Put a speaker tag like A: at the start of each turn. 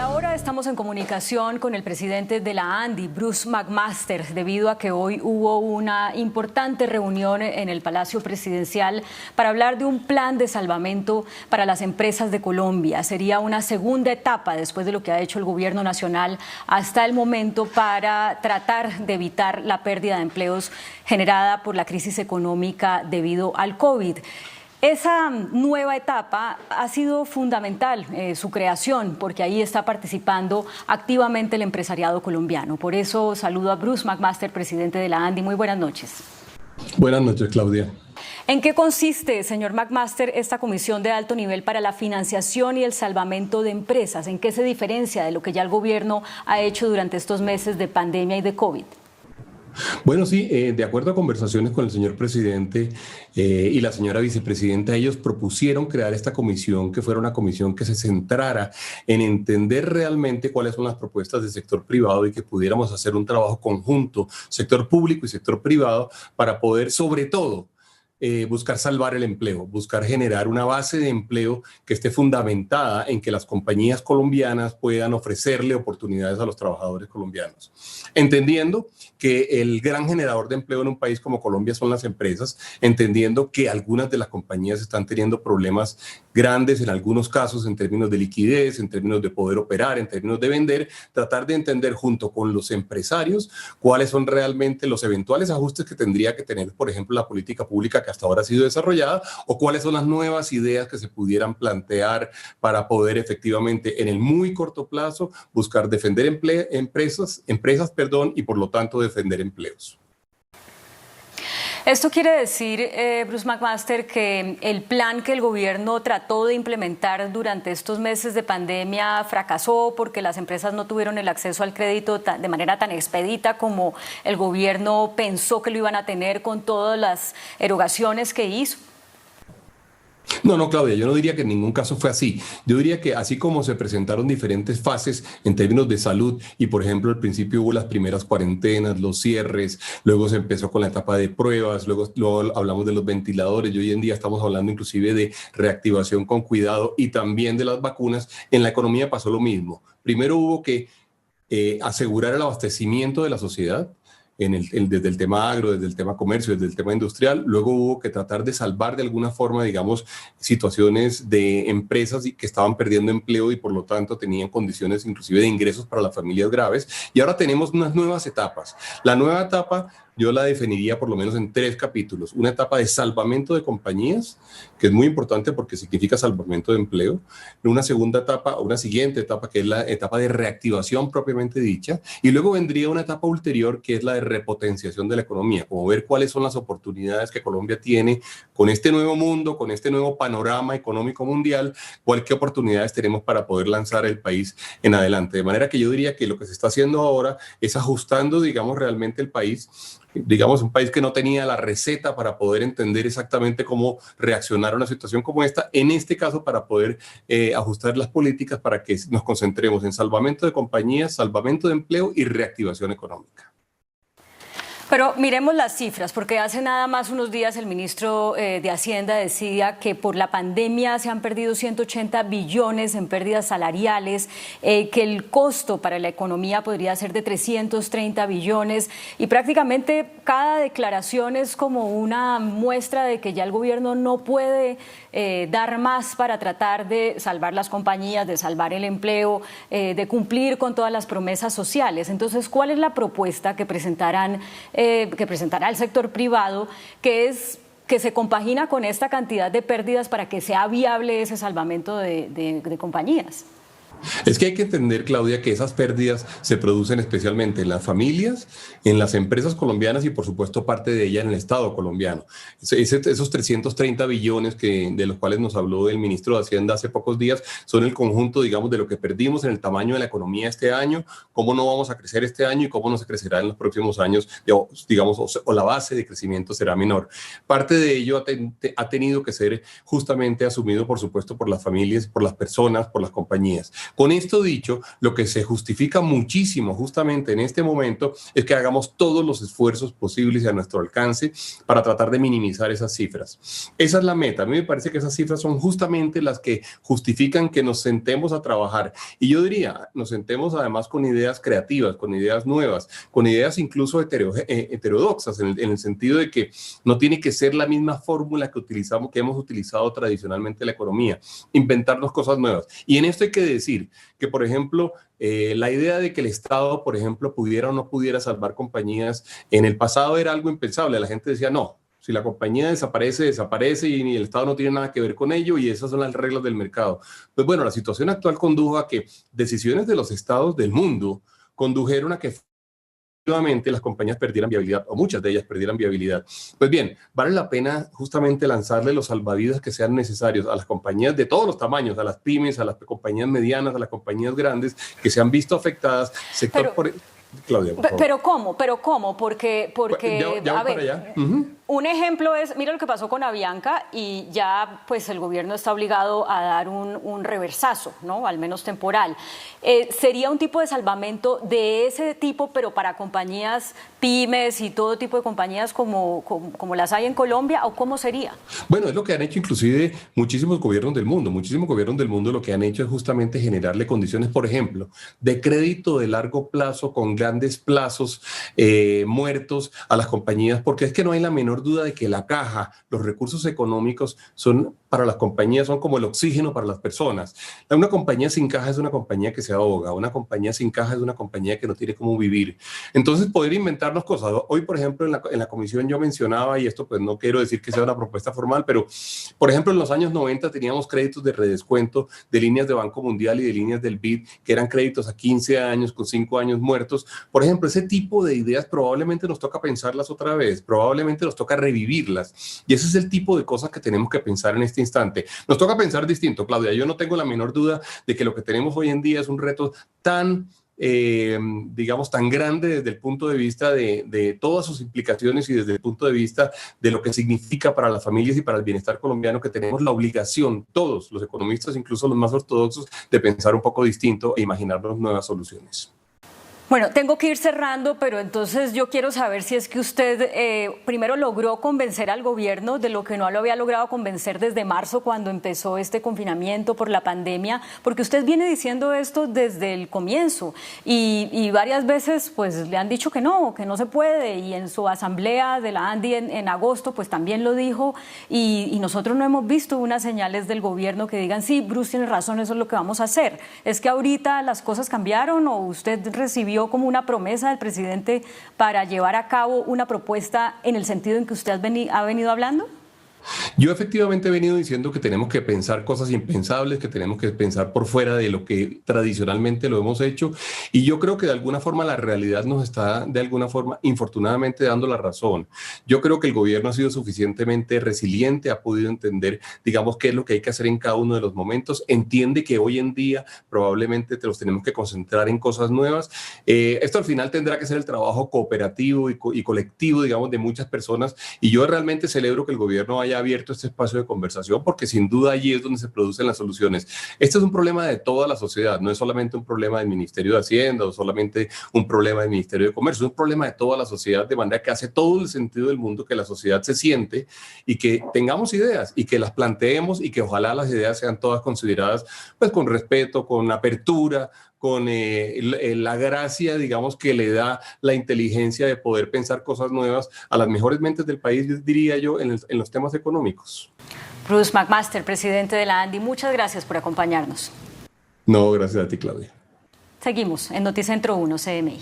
A: Ahora estamos en comunicación con el presidente de la ANDI, Bruce McMaster, debido a que hoy hubo una importante reunión en el Palacio Presidencial para hablar de un plan de salvamento para las empresas de Colombia. Sería una segunda etapa después de lo que ha hecho el gobierno nacional hasta el momento para tratar de evitar la pérdida de empleos generada por la crisis económica debido al COVID. Esa nueva etapa ha sido fundamental, su creación, porque ahí está participando activamente el empresariado colombiano. Por eso saludo a Bruce McMaster, presidente de la ANDI. Muy buenas noches.
B: Buenas noches, Claudia.
A: ¿En qué consiste, señor McMaster, esta comisión de alto nivel para la financiación y el salvamento de empresas? ¿En qué se diferencia de lo que ya el gobierno ha hecho durante estos meses de pandemia y de COVID?
B: Bueno, sí, de acuerdo a conversaciones con el señor presidente y la señora vicepresidenta, ellos propusieron crear esta comisión, que fuera una comisión que se centrara en entender realmente cuáles son las propuestas del sector privado y que pudiéramos hacer un trabajo conjunto, sector público y sector privado, para poder, sobre todo, buscar salvar el empleo, buscar generar una base de empleo que esté fundamentada en que las compañías colombianas puedan ofrecerle oportunidades a los trabajadores colombianos. Entendiendo que el gran generador de empleo en un país como Colombia son las empresas, entendiendo que algunas de las compañías están teniendo problemas grandes en algunos casos en términos de liquidez, en términos de poder operar, en términos de vender, tratar de entender junto con los empresarios cuáles son realmente los eventuales ajustes que tendría que tener, por ejemplo, la política pública que hasta ahora ha sido desarrollada, o cuáles son las nuevas ideas que se pudieran plantear para poder efectivamente en el muy corto plazo buscar defender empresas, y por lo tanto defender empleos.
A: Esto quiere decir, Bruce McMaster, que el plan que el gobierno trató de implementar durante estos meses de pandemia fracasó porque las empresas no tuvieron el acceso al crédito de manera tan expedita como el gobierno pensó que lo iban a tener con todas las erogaciones que hizo.
B: No, Claudia, yo no diría que en ningún caso fue así. Yo diría que así como se presentaron diferentes fases en términos de salud y, por ejemplo, al principio hubo las primeras cuarentenas, los cierres, luego se empezó con la etapa de pruebas, luego hablamos de los ventiladores y hoy en día estamos hablando inclusive de reactivación con cuidado y también de las vacunas. En la economía pasó lo mismo. Primero hubo que asegurar el abastecimiento de la sociedad, desde el tema agro, desde el tema comercio, desde el tema industrial. Luego hubo que tratar de salvar de alguna forma, digamos, situaciones de empresas que estaban perdiendo empleo y por lo tanto tenían condiciones inclusive de ingresos para las familias graves. Y ahora tenemos unas nuevas etapas. La nueva etapa yo la definiría por lo menos en 3 capítulos. Una etapa de salvamento de compañías, que es muy importante porque significa salvamento de empleo. Una segunda etapa, una siguiente etapa, que es la etapa de reactivación propiamente dicha. Y luego vendría una etapa ulterior, que es la de repotenciación de la economía, como ver cuáles son las oportunidades que Colombia tiene con este nuevo mundo, con este nuevo panorama económico mundial, qué oportunidades tenemos para poder lanzar el país en adelante. De manera que yo diría que lo que se está haciendo ahora es ajustando, digamos, realmente el país, digamos, un país que no tenía la receta para poder entender exactamente cómo reaccionar a una situación como esta, en este caso para poder ajustar las políticas para que nos concentremos en salvamento de compañías, salvamento de empleo y reactivación económica.
A: Pero miremos las cifras, porque hace nada más unos días el ministro de Hacienda decía que por la pandemia se han perdido 180 billones en pérdidas salariales, que el costo para la economía podría ser de 330 billones y prácticamente cada declaración es como una muestra de que ya el gobierno no puede dar más para tratar de salvar las compañías, de salvar el empleo, de cumplir con todas las promesas sociales. Entonces, ¿cuál es la propuesta que presentará el sector privado, que se compagina con esta cantidad de pérdidas para que sea viable ese salvamento de compañías?
B: Es que hay que entender, Claudia, que esas pérdidas se producen especialmente en las familias, en las empresas colombianas y, por supuesto, parte de ellas en el Estado colombiano. Esos 330 billones de los cuales nos habló el ministro de Hacienda hace pocos días son el conjunto, digamos, de lo que perdimos en el tamaño de la economía este año, cómo no vamos a crecer este año y cómo no se crecerá en los próximos años, digamos, o la base de crecimiento será menor. Parte de ello ha tenido que ser justamente asumido, por supuesto, por las familias, por las personas, por las compañías. Con esto dicho, lo que se justifica muchísimo justamente en este momento es que hagamos todos los esfuerzos posibles y a nuestro alcance para tratar de minimizar esas cifras. Esa es la meta. A mí me parece que esas cifras son justamente las que justifican que nos sentemos a trabajar. Y yo diría, nos sentemos además con ideas creativas, con ideas nuevas, con ideas incluso heterodoxas, en el sentido de que no tiene que ser la misma fórmula que hemos utilizado tradicionalmente en la economía, inventarnos cosas nuevas. Y en esto hay que decir que, por ejemplo, la idea de que el Estado, por ejemplo, pudiera o no pudiera salvar compañías, en el pasado era algo impensable. La gente decía, no, si la compañía desaparece, desaparece y el Estado no tiene nada que ver con ello y esas son las reglas del mercado. Pues bueno, la situación actual condujo a que decisiones de los estados del mundo condujeron a que efectivamente las compañías perdieran viabilidad, o muchas de ellas perdieran viabilidad. Pues bien, vale la pena justamente lanzarle los salvavidas que sean necesarios a las compañías de todos los tamaños, a las pymes, a las compañías medianas, a las compañías grandes que se han visto afectadas, sector por... Claudia, por favor.
A: Pero ¿cómo? Porque
B: ya
A: a ver,
B: para allá.
A: Un ejemplo es, mira lo que pasó con Avianca y ya pues el gobierno está obligado a dar un reversazo, ¿no? Al menos temporal. ¿Sería un tipo de salvamento de ese tipo, pero para compañías pymes y todo tipo de compañías como las hay en Colombia, o cómo sería?
B: Bueno, es lo que han hecho inclusive muchísimos gobiernos del mundo. Muchísimos gobiernos del mundo lo que han hecho es justamente generarle condiciones, por ejemplo, de crédito de largo plazo con grandes plazos muertos a las compañías, porque es que no hay la menor duda de que la caja, los recursos económicos son para las compañías, son como el oxígeno para las personas. Una compañía sin caja es una compañía que se ahoga, una compañía sin caja es una compañía que no tiene cómo vivir. Entonces, poder inventarnos cosas. Hoy, por ejemplo, en la comisión yo mencionaba, y esto pues no quiero decir que sea una propuesta formal, pero por ejemplo, en los años 90 teníamos créditos de redescuento de líneas de Banco Mundial y de líneas del BID, que eran créditos a 15 años con 5 años muertos. Por ejemplo, ese tipo de ideas probablemente nos toca pensarlas otra vez, probablemente nos toca revivirlas. Y ese es el tipo de cosas que tenemos que pensar en este instante. Nos toca pensar distinto, Claudia. Yo no tengo la menor duda de que lo que tenemos hoy en día es un reto tan digamos, tan grande desde el punto de vista de todas sus implicaciones y desde el punto de vista de lo que significa para las familias y para el bienestar colombiano, que tenemos la obligación, todos los economistas, incluso los más ortodoxos, de pensar un poco distinto e imaginarnos nuevas soluciones.
A: Bueno, tengo que ir cerrando, pero entonces yo quiero saber si es que usted primero logró convencer al gobierno de lo que no lo había logrado convencer desde marzo, cuando empezó este confinamiento por la pandemia, porque usted viene diciendo esto desde el comienzo y varias veces pues le han dicho que no se puede, y en su asamblea de la ANDI en agosto pues también lo dijo, y nosotros no hemos visto unas señales del gobierno que digan, sí, Bruce tiene razón, eso es lo que vamos a hacer. ¿Es que ahorita las cosas cambiaron o usted recibió como una promesa del presidente para llevar a cabo una propuesta en el sentido en que usted ha venido hablando?
B: Yo efectivamente he venido diciendo que tenemos que pensar cosas impensables, que tenemos que pensar por fuera de lo que tradicionalmente lo hemos hecho, y yo creo que de alguna forma la realidad nos está de alguna forma infortunadamente dando la razón. Yo creo que el gobierno ha sido suficientemente resiliente, ha podido entender, digamos, qué es lo que hay que hacer en cada uno de los momentos, entiende que hoy en día probablemente los tenemos que concentrar en cosas nuevas. Esto al final tendrá que ser el trabajo cooperativo y colectivo, digamos, de muchas personas, y yo realmente celebro que el gobierno haya abierto este espacio de conversación, porque sin duda allí es donde se producen las soluciones. Este es un problema de toda la sociedad, no es solamente un problema del Ministerio de Hacienda o solamente un problema del Ministerio de Comercio, es un problema de toda la sociedad, de manera que hace todo el sentido del mundo que la sociedad se siente y que tengamos ideas y que las planteemos, y que ojalá las ideas sean todas consideradas pues con respeto, con apertura, con la gracia, digamos, que le da la inteligencia de poder pensar cosas nuevas a las mejores mentes del país, diría yo, en los temas económicos.
A: Bruce McMaster, presidente de la ANDI, muchas gracias por acompañarnos.
B: No, gracias a ti, Claudia.
A: Seguimos en Noticentro 1 CMI.